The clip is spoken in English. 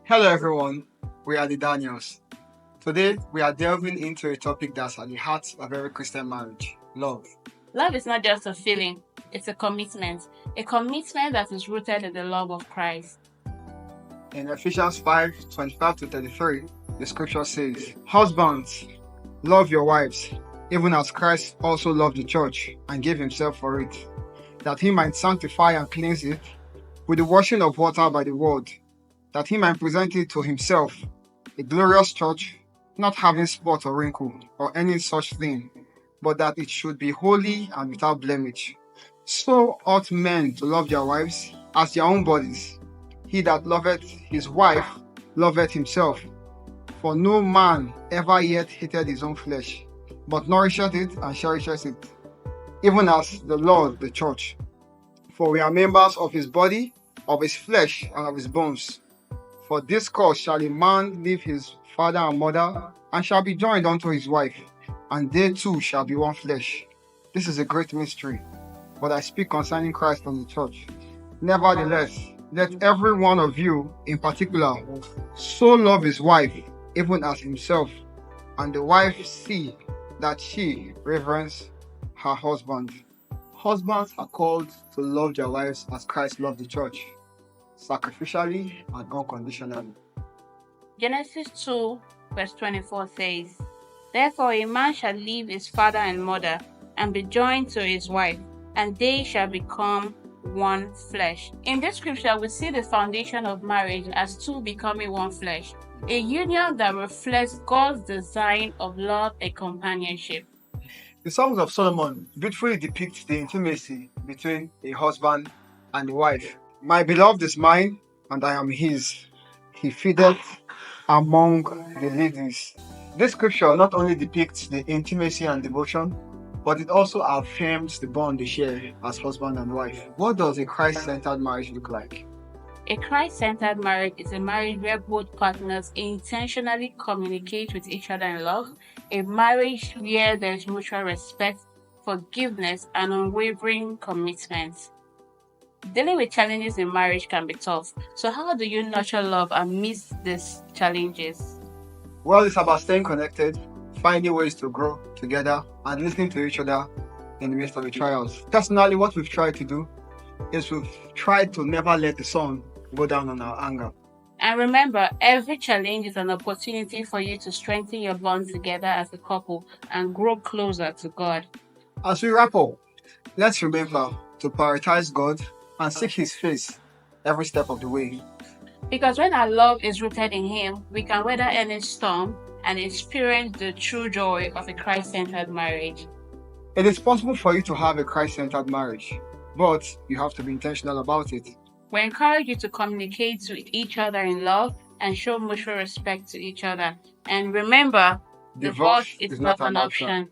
Hello everyone, we are the Daniels. Today we are delving into a topic that's at the heart of every Christian marriage, love. Love is not just a feeling, it's a commitment that is rooted in the love of Christ. In Ephesians 5:25 to 33, the scripture says, Husbands, love your wives, even as Christ also loved the church and gave himself for it, that he might sanctify and cleanse it with the washing of water by the word, that he might present it to himself, a glorious church, not having spot or wrinkle or any such thing, but that it should be holy and without blemish. So ought men to love their wives as their own bodies. He that loveth his wife loveth himself. For no man ever yet hated his own flesh, but nourisheth it and cherisheth it, even as the Lord the church. For we are members of his body, of his flesh, and of his bones. For this cause shall a man leave his father and mother, and shall be joined unto his wife, and they two shall be one flesh. This is a great mystery, but I speak concerning Christ and the church. Nevertheless, let every one of you in particular so love his wife, even as himself, and the wife see that she reverence her husband. Husbands are called to love their wives as Christ loved the church, sacrificially and unconditionally. Genesis 2, verse 24 says, Therefore a man shall leave his father and mother, and be joined to his wife, and they shall become one flesh. In this scripture, we see the foundation of marriage as two becoming one flesh, a union that reflects God's design of love and companionship. The Songs of Solomon beautifully depict the intimacy between a husband and a wife. My beloved is mine, and I am his. He feedeth among the ladies. This scripture not only depicts the intimacy and devotion, but it also affirms the bond they share as husband and wife. What does a Christ-centered marriage look like? A Christ-centered marriage is a marriage where both partners intentionally communicate with each other in love, a marriage where there is mutual respect, forgiveness, and unwavering commitment. Dealing with challenges in marriage can be tough. So how do you nurture love and meet these challenges? Well, it's about staying connected, finding ways to grow together, and listening to each other in the midst of the trials. Personally, what we've tried to do is we've tried to never let the sun go down on our anger. And remember, every challenge is an opportunity for you to strengthen your bond together as a couple and grow closer to God. As we wrap up, let's remember to prioritize God and seek his face every step of the way. Because when our love is rooted in him, we can weather any storm and experience the true joy of a Christ-centered marriage. It is possible for you to have a Christ-centered marriage, but you have to be intentional about it. We encourage you to communicate with each other in love and show mutual respect to each other. And remember, divorce is not an option.